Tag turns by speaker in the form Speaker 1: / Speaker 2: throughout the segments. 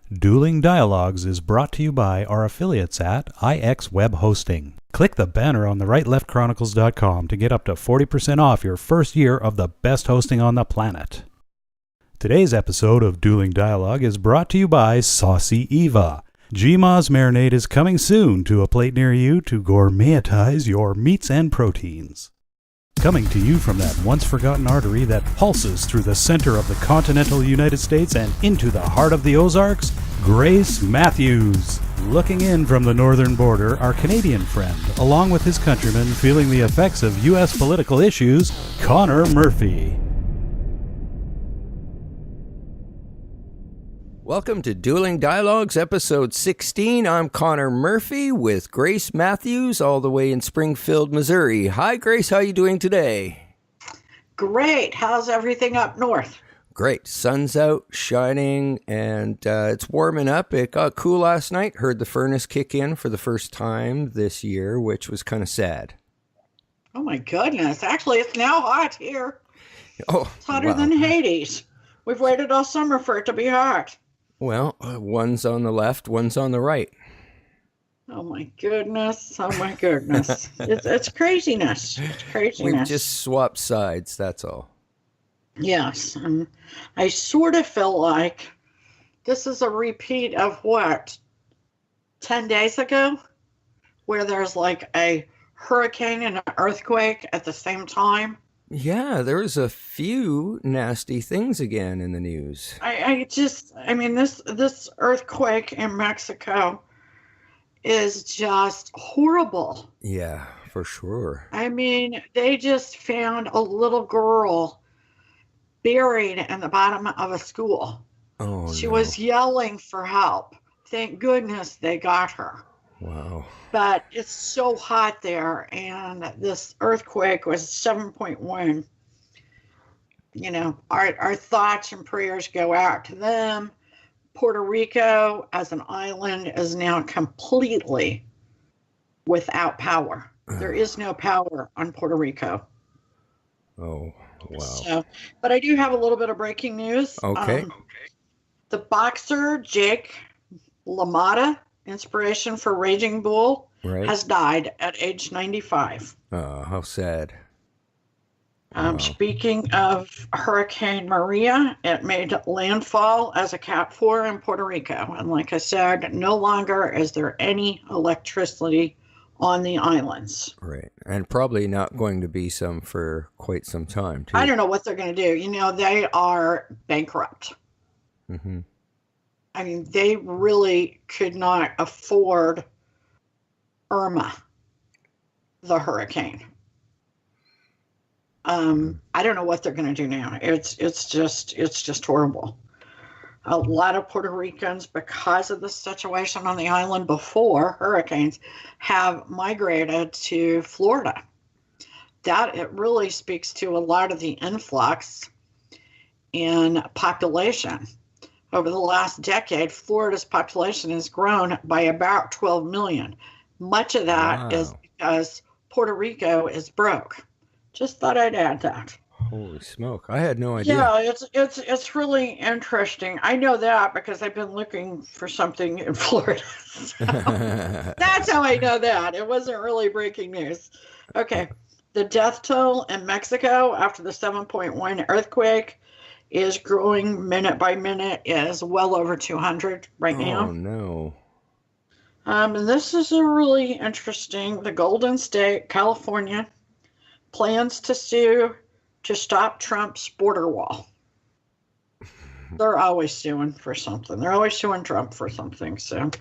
Speaker 1: Dueling Dialogues is brought to you by our affiliates at IX Web Hosting. Click the banner on the rightleftchronicles.com to get up to 40% off your first year of the best hosting on the planet. Today's episode of Dueling Dialogue is brought to you by Saucy Eva. GMA's marinade is coming soon to a plate near you to gourmetize your meats and proteins. Coming to you from that once-forgotten artery that pulses through the center of the continental United States and into the heart of the Ozarks, Grace Matthews. Looking in from the northern border, our Canadian friend, along with his countrymen feeling the effects of U.S. political issues, Connor Murphy.
Speaker 2: Welcome to Dueling Dialogues, episode 16. I'm Connor Murphy with Grace Matthews, all the way in Springfield, Missouri. Hi, Grace. How are you doing today?
Speaker 3: Great. How's everything up north?
Speaker 2: Great. Sun's out, shining, and it's warming up. It got cool last night. Heard the furnace kick in for the first time this year, which was kind of sad.
Speaker 3: Oh, my goodness. Actually, it's now hot here.
Speaker 2: Oh,
Speaker 3: it's hotter than Hades. We've waited all summer for it to be hot.
Speaker 2: Well, one's on the left, one's on the right.
Speaker 3: Oh, my goodness. Oh, my goodness. It's craziness. It's craziness.
Speaker 2: We've just swapped sides, that's all.
Speaker 3: Yes. I sort of feel like this is a repeat of what, 10 days ago? Where there's like a hurricane and an earthquake at the same time.
Speaker 2: Yeah, there was a few nasty things again in the news.
Speaker 3: This earthquake in Mexico is just horrible.
Speaker 2: Yeah, for sure.
Speaker 3: I mean, they just found a little girl buried in the bottom of a school.
Speaker 2: Oh,
Speaker 3: she
Speaker 2: no.
Speaker 3: was yelling for help. Thank goodness they got her.
Speaker 2: Wow.
Speaker 3: But it's so hot there, and this earthquake was 7.1. You know, our thoughts and prayers go out to them. Puerto Rico, as an island, is now completely without power. There is no power on Puerto Rico.
Speaker 2: Oh, wow.
Speaker 3: So, but I do have a little bit of breaking news.
Speaker 2: Okay.
Speaker 3: The boxer, Jake Lamotta, inspiration for Raging Bull, has died at age 95.
Speaker 2: Oh, how sad.
Speaker 3: Wow. Speaking of Hurricane Maria, it made landfall as a Cat 4 in Puerto Rico. And like I said, no longer is there any electricity on the islands.
Speaker 2: Right. And probably not going to be some for quite some time, too.
Speaker 3: I don't know what they're going to do. You know, they are bankrupt.
Speaker 2: Mm-hmm.
Speaker 3: I mean, they really could not afford Irma, the hurricane. I don't know what they're going to do now. It's just horrible. A lot of Puerto Ricans, because of the situation on the island before hurricanes, have migrated to Florida. That it really speaks to a lot of the influx in population. Over the last decade, Florida's population has grown by about 12 million. Much of that is because Puerto Rico is broke. Just thought I'd add that.
Speaker 2: Holy smoke. I had no idea.
Speaker 3: Yeah, it's really interesting. I know that because I've been looking for something in Florida. So that's how I know that. It wasn't really breaking news. Okay. The death toll in Mexico after the 7.1 earthquake is growing minute by minute, is well over 200 right now.
Speaker 2: Oh, no.
Speaker 3: And this is a really interesting. The Golden State, California, plans to sue to stop Trump's border wall. They're always suing for something. They're always suing Trump for something. So,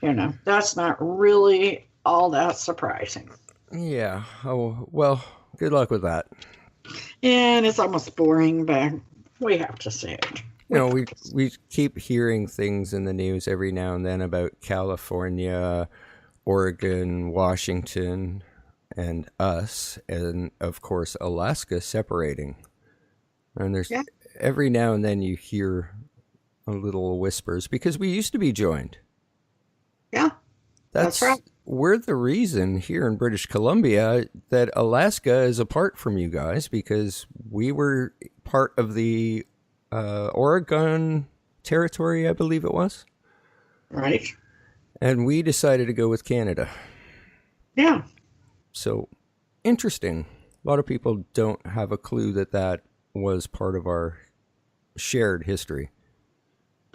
Speaker 3: you know, that's not really all that surprising.
Speaker 2: Yeah. Oh, well, good luck with that.
Speaker 3: And it's almost boring, but we have to say it.
Speaker 2: You know, we keep hearing things in the news every now and then about California, Oregon, Washington, and us, and of course Alaska separating. And there's every now and then you hear a little whispers because we used to be joined.
Speaker 3: Yeah, that's right.
Speaker 2: We're the reason here in British Columbia that Alaska is apart from you guys, because we were part of the Oregon territory, I believe it was.
Speaker 3: Right.
Speaker 2: And we decided to go with Canada.
Speaker 3: Yeah.
Speaker 2: So, interesting. A lot of people don't have a clue that that was part of our shared history.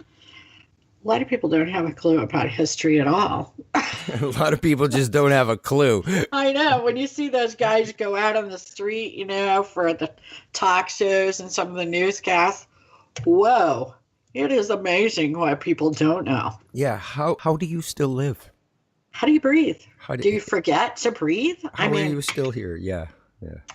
Speaker 3: A lot of people don't have a clue about history at all.
Speaker 2: A lot of people just don't have a clue.
Speaker 3: I know. When you see those guys go out on the street, for the talk shows and some of the newscasts, whoa, it is amazing what people don't know.
Speaker 2: Yeah. How do you still live?
Speaker 3: How do you breathe?
Speaker 2: Do
Speaker 3: you forget to breathe?
Speaker 2: How are you still here? Yeah.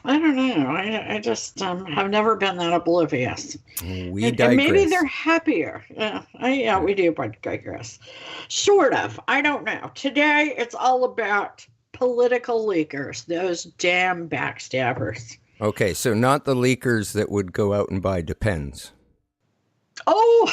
Speaker 3: I don't know. I just have never been that oblivious.
Speaker 2: We digress.
Speaker 3: And maybe they're happier. Yeah, we do digress. Sort of. I don't know. Today, it's all about political leakers, those damn backstabbers.
Speaker 2: Okay, so not the leakers that would go out and buy Depends.
Speaker 3: Oh,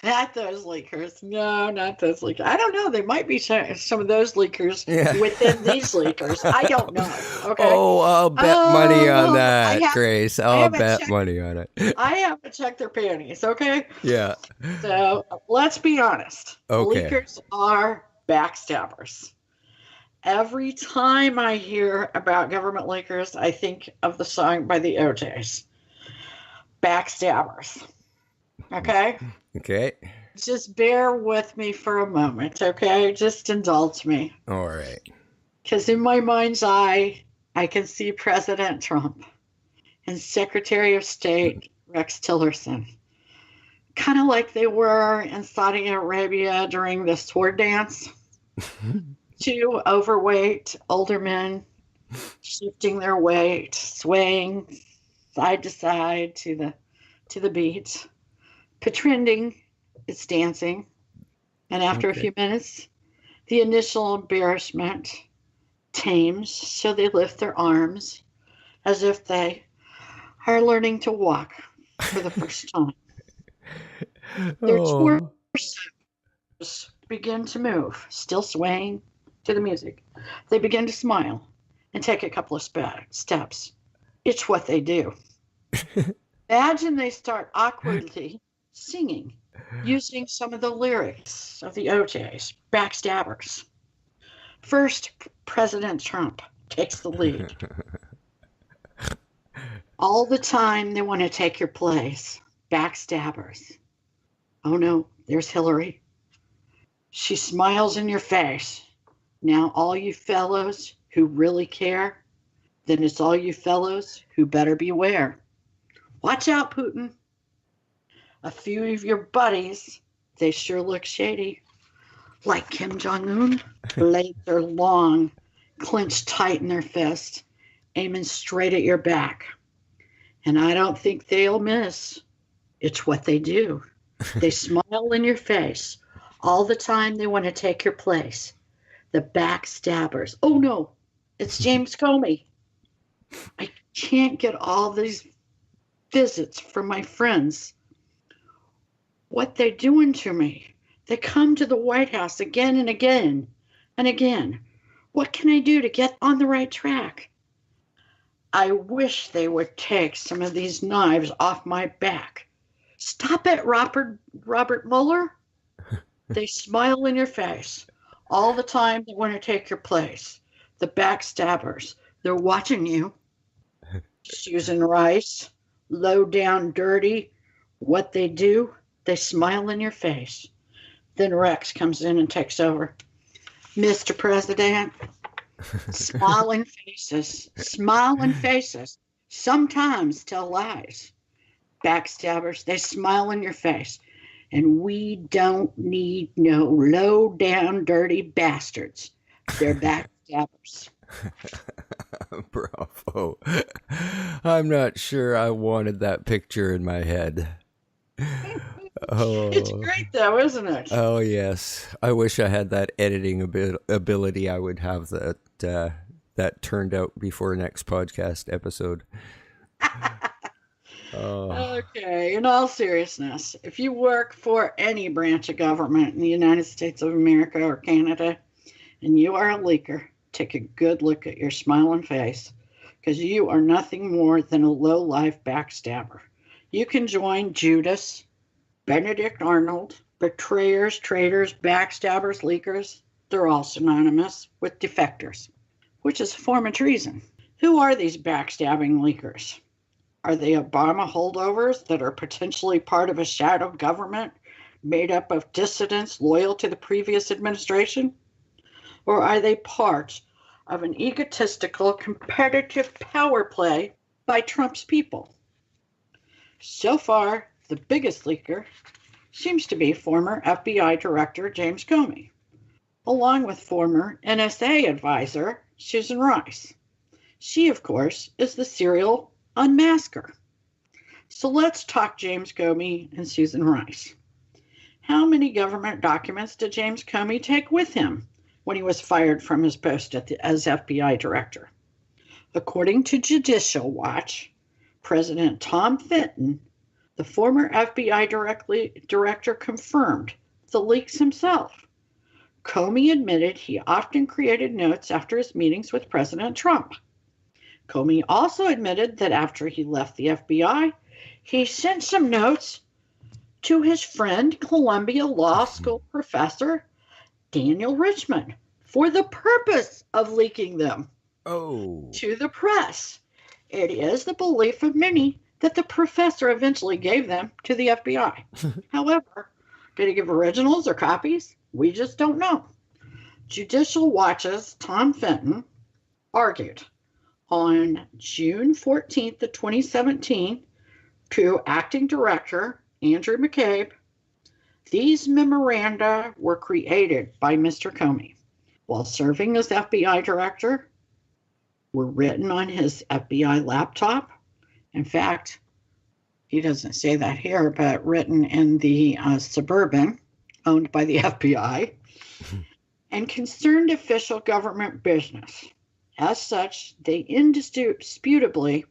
Speaker 3: not those leakers. No, not those leakers. I don't know. There might be some of those leakers within these leakers. I don't know. Okay.
Speaker 2: Oh, I'll bet money on that, Grace. I'll bet money on it.
Speaker 3: I haven't checked their panties, okay?
Speaker 2: Yeah.
Speaker 3: So let's be honest.
Speaker 2: Okay.
Speaker 3: Leakers are backstabbers. Every time I hear about government leakers, I think of the song by the OJs. Backstabbers. Okay?
Speaker 2: Okay.
Speaker 3: Just bear with me for a moment, okay? Just indulge me.
Speaker 2: All right.
Speaker 3: Because in my mind's eye, I can see President Trump and Secretary of State Rex Tillerson, kind of like they were in Saudi Arabia during the sword dance. Two overweight older men shifting their weight, swaying side to side to the beat. Pretending it's dancing, and after a few minutes, the initial embarrassment tames, so they lift their arms as if they are learning to walk for the first time. Their torsos begin to move, still swaying to the music. They begin to smile and take a couple of steps. It's what they do. Imagine they start awkwardly singing, using some of the lyrics of the OJs, Backstabbers. First, President Trump takes the lead. All the time they want to take your place, Backstabbers. Oh no, there's Hillary. She smiles in your face. Now all you fellows who really care, then it's all you fellows who better beware. Watch out, Putin. A few of your buddies, they sure look shady. Like Kim Jong Un, blades are long, clenched tight in their fists, aiming straight at your back. And I don't think they'll miss. It's what they do. They smile in your face. All the time they want to take your place. The backstabbers. Oh no, it's James Comey. I can't get all these visits from my friends. What they're doing to me. They come to the White House again and again and again. What can I do to get on the right track? I wish they would take some of these knives off my back. Stop it, Robert Mueller. They smile in your face. All the time they want to take your place. The backstabbers. They're watching you. Susan Rice, low down, dirty. What they do, they smile in your face. Then Rex comes in and takes over. Mr. President, smiling faces, sometimes tell lies. Backstabbers, they smile in your face. And we don't need no low down, dirty bastards. They're backstabbers.
Speaker 2: Bravo. I'm not sure I wanted that picture in my head. Oh.
Speaker 3: It's great though, isn't it?
Speaker 2: Oh yes. I wish I had that editing ability. I would have that turned out before next podcast episode.
Speaker 3: Okay, in all seriousness, if you work for any branch of government in the United States of America or Canada, and you are a leaker, take a good look at your smiling face, because you are nothing more than a low-life backstabber. You can join Judas Benedict Arnold, betrayers, traitors, backstabbers, leakers, they're all synonymous with defectors, which is a form of treason. Who are these backstabbing leakers? Are they Obama holdovers that are potentially part of a shadow government made up of dissidents loyal to the previous administration? Or are they part of an egotistical, competitive power play by Trump's people? So far, the biggest leaker seems to be former FBI Director James Comey, along with former NSA advisor Susan Rice. She, of course, is the serial unmasker. So let's talk James Comey and Susan Rice. How many government documents did James Comey take with him when he was fired from his post as FBI director? According to Judicial Watch, President Tom Fenton, the former FBI director, confirmed the leaks himself. Comey admitted he often created notes after his meetings with President Trump. Comey also admitted that after he left the FBI, he sent some notes to his friend, Columbia Law School professor Daniel Richman, for the purpose of leaking them to the press. It is the belief of many that the professor eventually gave them to the FBI. However, did he give originals or copies? We just don't know. Judicial Watch's Tom Fenton argued on June 14th of 2017 to acting director Andrew McCain, these memoranda were created by Mr. Comey while serving as FBI director, were written on his FBI laptop. In fact, he doesn't say that here, but written in the Suburban owned by the FBI and concerned official government business. As such, they indisputably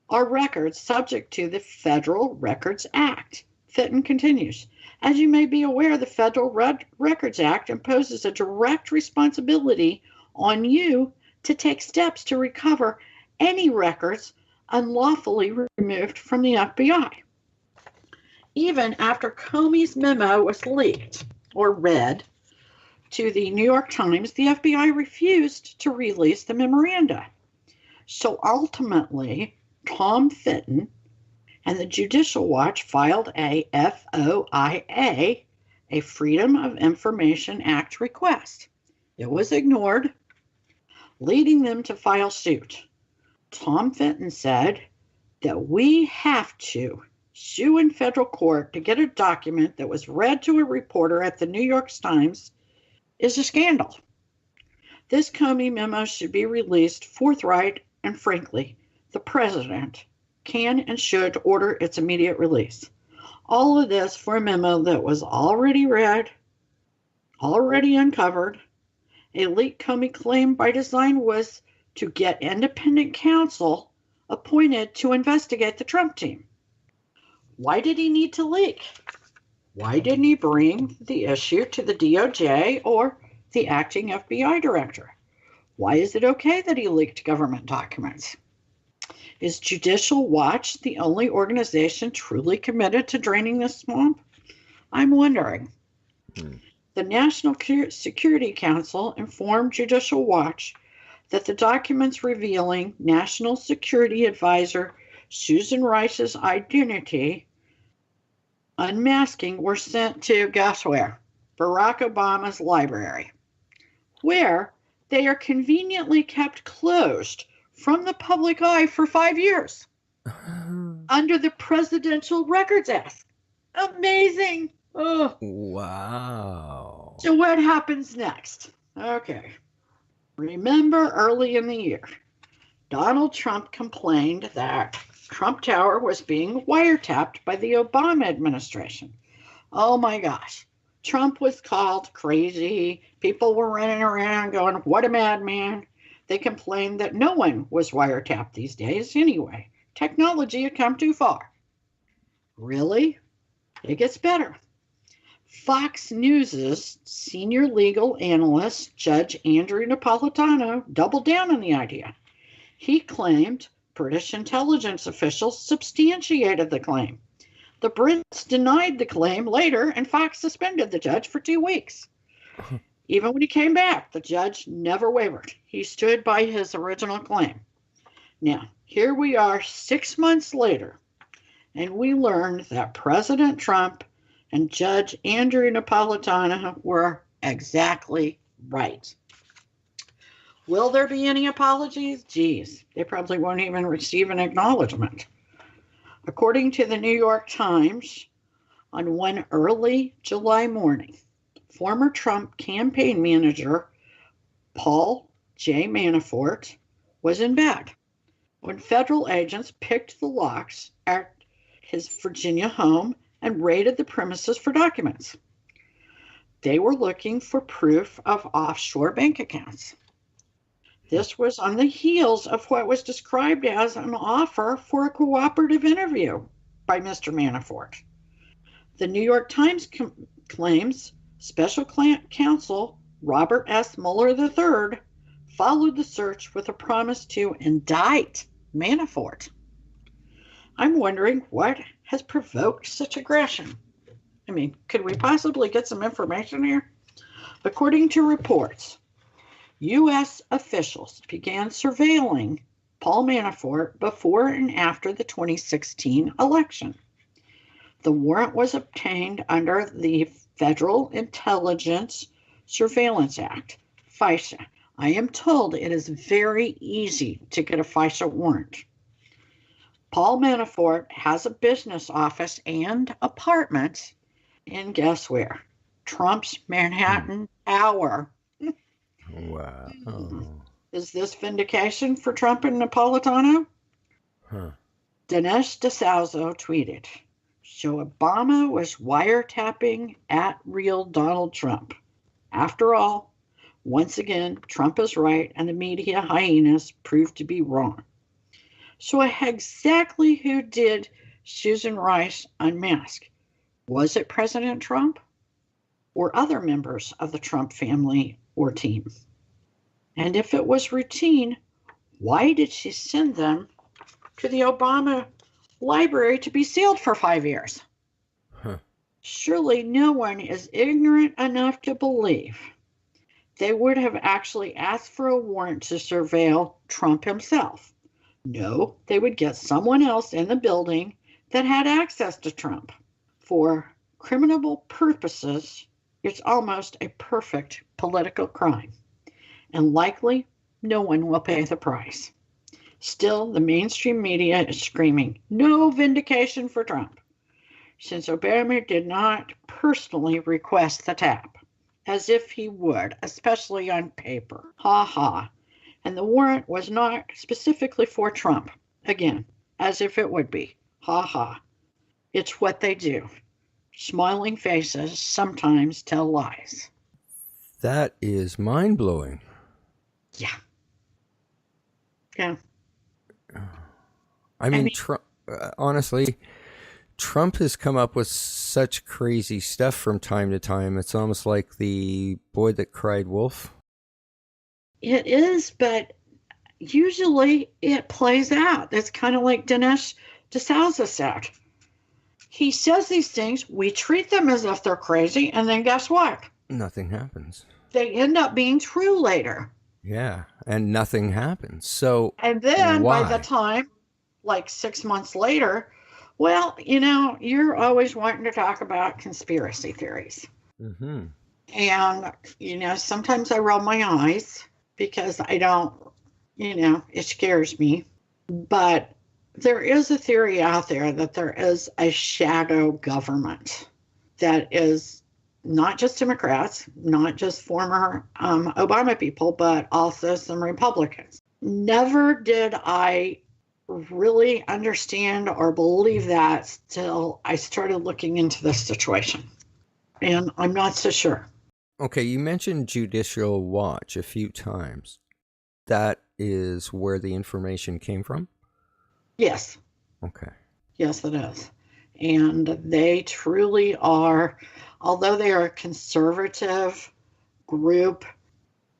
Speaker 3: are records subject to the Federal Records Act. Fenton continues, as you may be aware, the Federal Records Act imposes a direct responsibility on you to take steps to recover any records unlawfully removed from the FBI. Even after Comey's memo was leaked or read to the New York Times, the FBI refused to release the memoranda. So ultimately, Tom Fenton and the Judicial Watch filed a FOIA, a Freedom of Information Act request. It was ignored, leading them to file suit. Tom Fenton said that we have to sue in federal court to get a document that was read to a reporter at the New York Times is a scandal. This Comey memo should be released forthright, and frankly, the president can and should order its immediate release. All of this for a memo that was already read, already uncovered. A leak Comey claimed by design was to get independent counsel appointed to investigate the Trump team. Why did he need to leak? Why didn't he bring the issue to the DOJ or the acting FBI director? Why is it okay that he leaked government documents? Is Judicial Watch the only organization truly committed to draining the swamp? I'm wondering. The National Security Council informed Judicial Watch that the documents revealing National Security Advisor Susan Rice's identity unmasking were sent to, guess where? Barack Obama's library, where they are conveniently kept closed from the public eye for 5 years under the Presidential Records Act. Amazing. Oh.
Speaker 2: Wow.
Speaker 3: So what happens next? Okay. Remember early in the year, Donald Trump complained that Trump Tower was being wiretapped by the Obama administration. Oh my gosh. Trump was called crazy. People were running around going, what a madman. They complained that no one was wiretapped these days anyway. Technology had come too far. Really? It gets better. Fox News's senior legal analyst, Judge Andrew Napolitano, doubled down on the idea. He claimed British intelligence officials substantiated the claim, The Brits denied the claim later, and Fox suspended the judge for 2 weeks. Even when he came back, the judge never wavered. He stood by his original claim. Now, here we are 6 months later, and we learned that President Trump and Judge Andrew Napolitano were exactly right. Will there be any apologies? Geez, they probably won't even receive an acknowledgement. According to the New York Times, on one early July morning, former Trump campaign manager Paul J. Manafort was in bed when federal agents picked the locks at his Virginia home and raided the premises for documents. They were looking for proof of offshore bank accounts. This was on the heels of what was described as an offer for a cooperative interview by Mr. Manafort. The New York Times claims Special Counsel Robert S. Mueller III followed the search with a promise to indict Manafort. I'm wondering what has provoked such aggression. I mean, could we possibly get some information here? According to reports, U.S. officials began surveilling Paul Manafort before and after the 2016 election. The warrant was obtained under the Federal Intelligence Surveillance Act, FISA. I am told it is very easy to get a FISA warrant. Paul Manafort has a business office and apartment in, guess where? Trump's Manhattan Tower.
Speaker 2: Wow.
Speaker 3: Is this vindication for Trump and Napolitano? Dinesh D'Souza tweeted, "So Obama was wiretapping at real Donald Trump. After all, once again, Trump is right and the media hyenas proved to be wrong. So exactly who did Susan Rice unmask? Was it President Trump or other members of the Trump family or team? And if it was routine, why did she send them to the Obama library to be sealed for 5 years?" Surely no one is ignorant enough to believe they would have actually asked for a warrant to surveil Trump himself. No, they would get someone else in the building that had access to Trump. For criminal purposes, it's almost a perfect political crime, and likely no one will pay the price. Still, the mainstream media is screaming, no vindication for Trump, since Obama did not personally request the tap, as if he would, especially on paper. Ha ha. And the warrant was not specifically for Trump. Again, as if it would be. Ha ha. It's what they do. Smiling faces sometimes tell lies.
Speaker 2: That is mind-blowing.
Speaker 3: Yeah. Yeah.
Speaker 2: I mean, Trump, honestly, Trump has come up with such crazy stuff from time to time. It's almost like the boy that cried wolf.
Speaker 3: It is, but usually it plays out. It's kind of like Dinesh D'Souza said. He says these things, we treat them as if they're crazy, and then guess what?
Speaker 2: Nothing happens.
Speaker 3: They end up being true later.
Speaker 2: Yeah, and nothing happens. So,
Speaker 3: and then
Speaker 2: why?
Speaker 3: By the time, like 6 months later, well, you're always wanting to talk about conspiracy theories.
Speaker 2: Mm-hmm.
Speaker 3: And, sometimes I roll my eyes because I don't, it scares me. But there is a theory out there that there is a shadow government that is not just Democrats, not just former Obama people, but also some Republicans. Never did I really understand or believe that till I started looking into this situation. And I'm not so sure.
Speaker 2: Okay, you mentioned Judicial Watch a few times. That is where the information came from?
Speaker 3: Yes.
Speaker 2: Okay.
Speaker 3: Yes, it is. And they truly are, although they are a conservative group,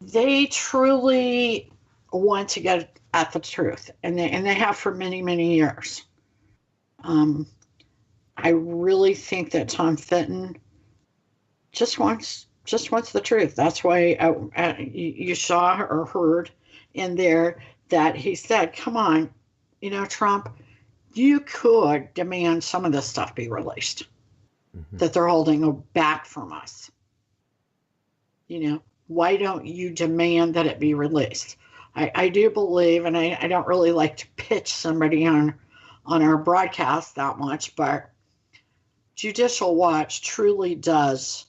Speaker 3: they truly want to get at the truth, and they have for many, many years. I really think that Tom Fenton just wants the truth. That's why you saw or heard in there that he said, come on, Trump, you could demand some of this stuff be released that they're holding back from us. Why don't you demand that it be released? I do believe, and I don't really like to pitch somebody on our broadcast that much, but Judicial Watch truly does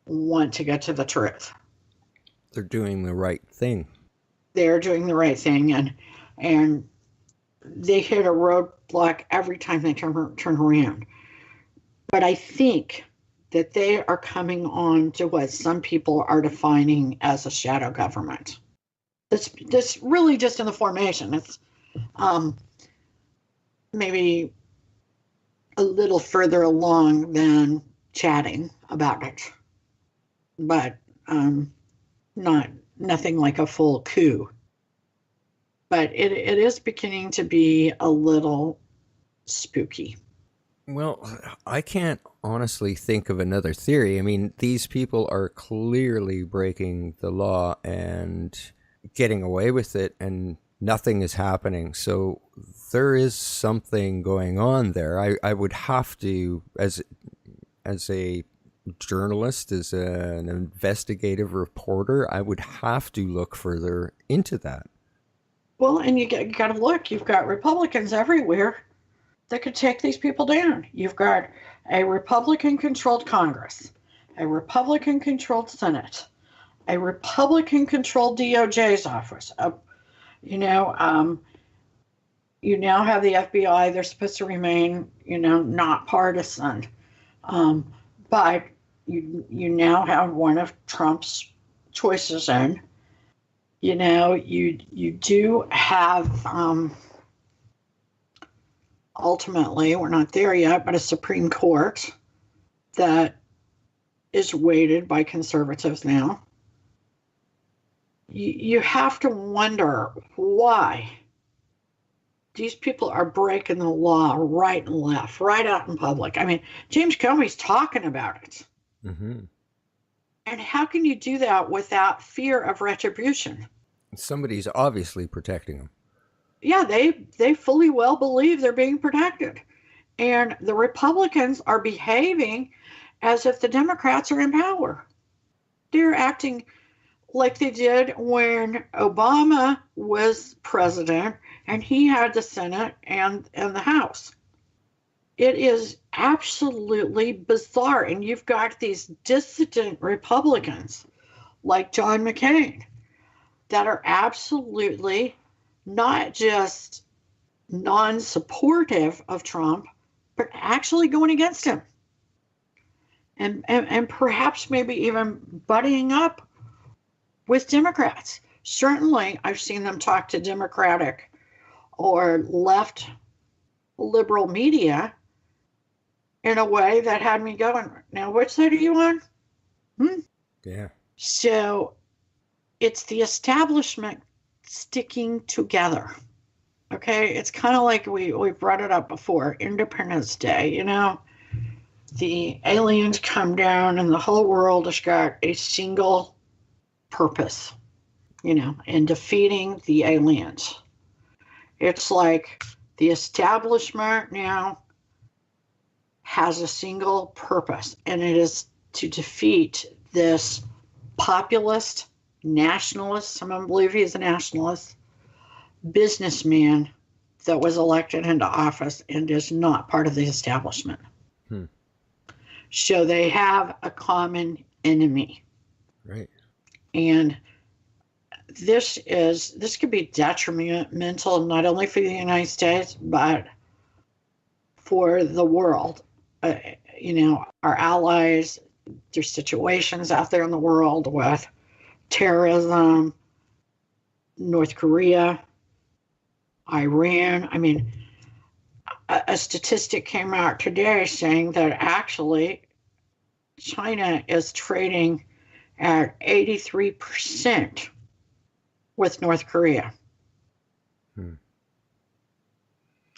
Speaker 3: want to get to the truth.
Speaker 2: They're doing the right thing.
Speaker 3: They're doing the right thing, and they hit a roadblock every time they turn around. But I think that they are coming on to what some people are defining as a shadow government. That's really just in the formation. It's maybe a little further along than chatting about it, but nothing like a full coup. But it is beginning to be a little spooky.
Speaker 2: Well, I can't honestly think of another theory. I mean, these people are clearly breaking the law and getting away with it, and nothing is happening. So there is something going on there. I would have to, as a journalist, as an investigative reporter, I would have to look further into that.
Speaker 3: Well, and you got to look. You've got Republicans everywhere that could take these people down. You've got a Republican-controlled Congress, a Republican-controlled Senate, a Republican-controlled DOJ's office. You now have the FBI. They're supposed to remain, not partisan. But you now have one of Trump's choices in. You do have, ultimately, we're not there yet, but a Supreme Court that is weighted by conservatives now. You have to wonder why these people are breaking the law right and left, right out in public. I mean, James Comey's talking about it.
Speaker 2: Mm-hmm.
Speaker 3: And how can you do that without fear of retribution?
Speaker 2: Somebody's obviously protecting them.
Speaker 3: Yeah, they fully well believe they're being protected. And the Republicans are behaving as if the Democrats are in power. They're acting like they did when Obama was president and he had the Senate and the House. It is absolutely bizarre. And you've got these dissident Republicans like John McCain that are absolutely not just non-supportive of Trump, but actually going against him. And perhaps maybe even buddying up with Democrats. Certainly, I've seen them talk to Democratic or left liberal media in a way that had me going, now, which side are you on?
Speaker 2: Yeah.
Speaker 3: So it's the establishment sticking together. Okay, it's kind of like we brought it up before, Independence Day, the aliens come down and the whole world has got a single purpose, in defeating the aliens. It's like the establishment now has a single purpose, and it is to defeat this populist, nationalist, some believe he's a nationalist, businessman that was elected into office and is not part of the establishment. So they have a common enemy.
Speaker 2: Right.
Speaker 3: And this could be detrimental not only for the United States, but for the world. Our allies, there's situations out there in the world with terrorism, North Korea, Iran. I mean, a statistic came out today saying that actually China is trading at 83% with North Korea.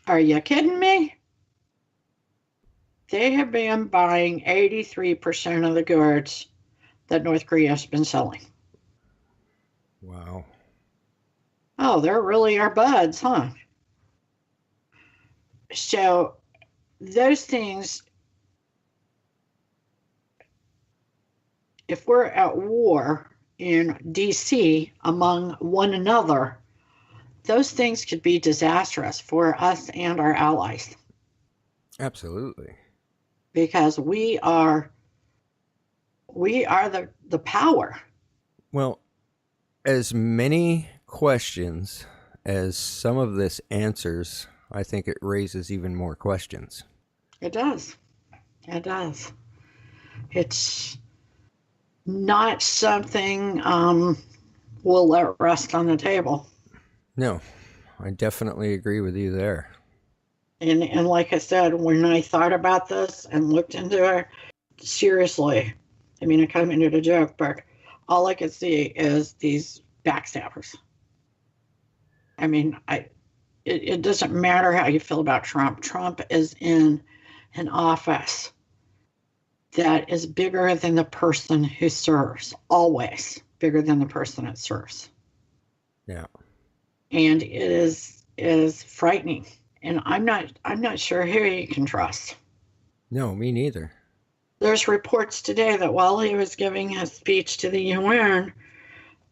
Speaker 3: Are you kidding me? They have been buying 83% of the goods that North Korea has been selling.
Speaker 2: Wow.
Speaker 3: Oh, they're really our buds, huh? So those things, if we're at war in DC among one another, those things could be disastrous for us and our allies.
Speaker 2: Absolutely.
Speaker 3: Because we are the power.
Speaker 2: Well, as many questions as some of this answers, I think it raises even more questions.
Speaker 3: It does. It does. It's not something we'll let rest on the table.
Speaker 2: No, I definitely agree with you there.
Speaker 3: And like I said, when I thought about this and looked into it, seriously, I mean, I kind of made it a joke, but all I could see is these backstabbers. I mean, it doesn't matter how you feel about Trump. Trump is in an office that is bigger than the person who serves, always bigger than the person it serves.
Speaker 2: Yeah.
Speaker 3: And it is frightening. And I'm not sure who you can trust.
Speaker 2: No, me neither.
Speaker 3: There's reports today that while he was giving his speech to the UN,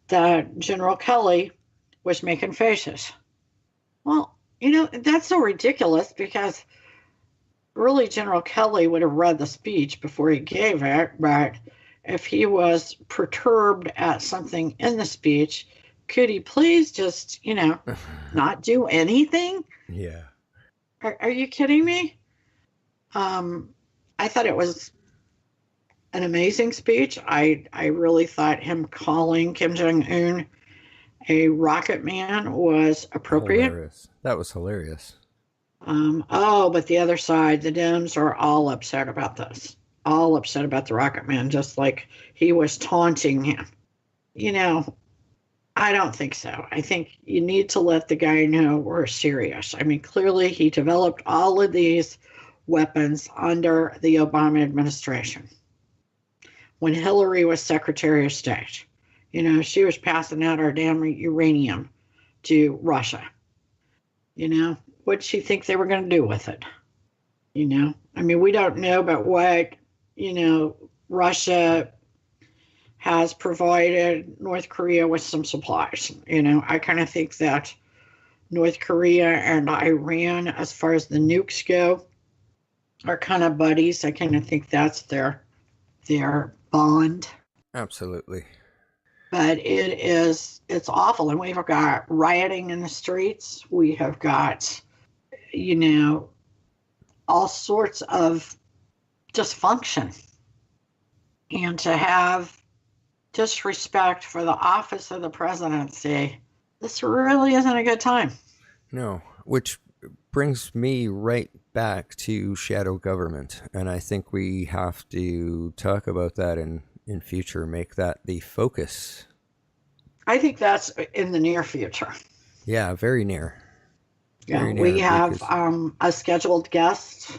Speaker 3: that General Kelly was making faces. Well, that's so ridiculous because really General Kelly would have read the speech before he gave it, but if he was perturbed at something in the speech, could he please just, not do anything?
Speaker 2: Yeah.
Speaker 3: Are you kidding me? I thought it was an amazing speech. I really thought him calling Kim Jong Un a rocket man was appropriate.
Speaker 2: Hilarious. That was hilarious.
Speaker 3: But the other side, the Dems are all upset about this. All upset about the rocket man, just like he was taunting him. I don't think so. I think you need to let the guy know we're serious. I mean, clearly he developed all of these weapons under the Obama administration. When Hillary was Secretary of State, she was passing out our damn uranium to Russia. What'd she think they were going to do with it? I mean, we don't know about what, Russia has provided North Korea with some supplies. I kind of think that North Korea and Iran, as far as the nukes go, are kind of buddies. I kind of think that's their bond.
Speaker 2: Absolutely.
Speaker 3: But it's awful. And we've got rioting in the streets. We have got, all sorts of dysfunction. And to have disrespect for the office of the presidency, this really isn't a good time.
Speaker 2: No, which brings me right back to shadow government. And I think we have to talk about that in future, make that the focus.
Speaker 3: I think that's in the near future.
Speaker 2: Yeah, very near.
Speaker 3: Very near, we have a scheduled guest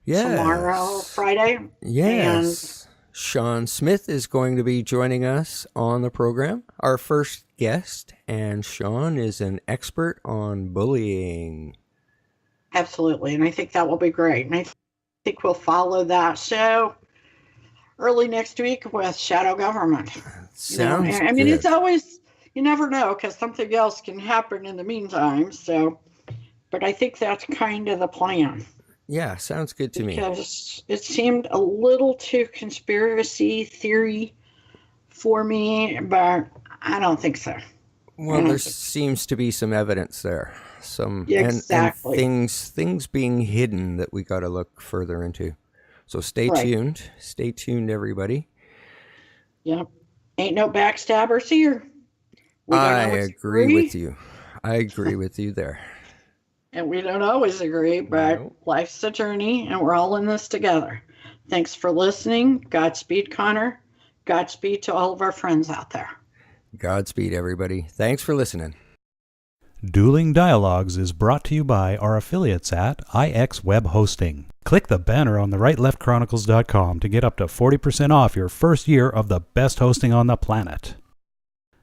Speaker 3: tomorrow, Friday.
Speaker 2: Yes. Sean Smith is going to be joining us on the program, our first guest, and Sean is an expert on bullying.
Speaker 3: Absolutely, and I think that will be great. And I think we'll follow that show early next week with shadow government.
Speaker 2: Sounds
Speaker 3: I mean, it's always, you never know, because something else can happen in the meantime. So, but I think that's kind of the plan.
Speaker 2: Yeah, sounds good to me.
Speaker 3: Because it seemed a little too conspiracy theory for me, but I don't think so.
Speaker 2: Well, there seems to be some evidence there.
Speaker 3: Exactly.
Speaker 2: And things being hidden that we got to look further into. So stay tuned. Stay tuned, everybody.
Speaker 3: Yep. Ain't no backstabbers here.
Speaker 2: I agree with you. I agree with you there.
Speaker 3: And we don't always agree, but life's a journey and we're all in this together. Thanks for listening. Godspeed, Connor. Godspeed to all of our friends out there.
Speaker 2: Godspeed, everybody. Thanks for listening.
Speaker 1: Dueling Dialogues is brought to you by our affiliates at IX Web Hosting. Click the banner on the rightleftchronicles.com to get up to 40% off your first year of the best hosting on the planet.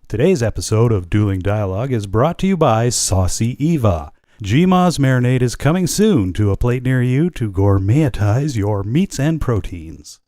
Speaker 1: Today's episode of Dueling Dialogue is brought to you by Saucy Eva. GMA's marinade is coming soon to a plate near you to gourmetize your meats and proteins.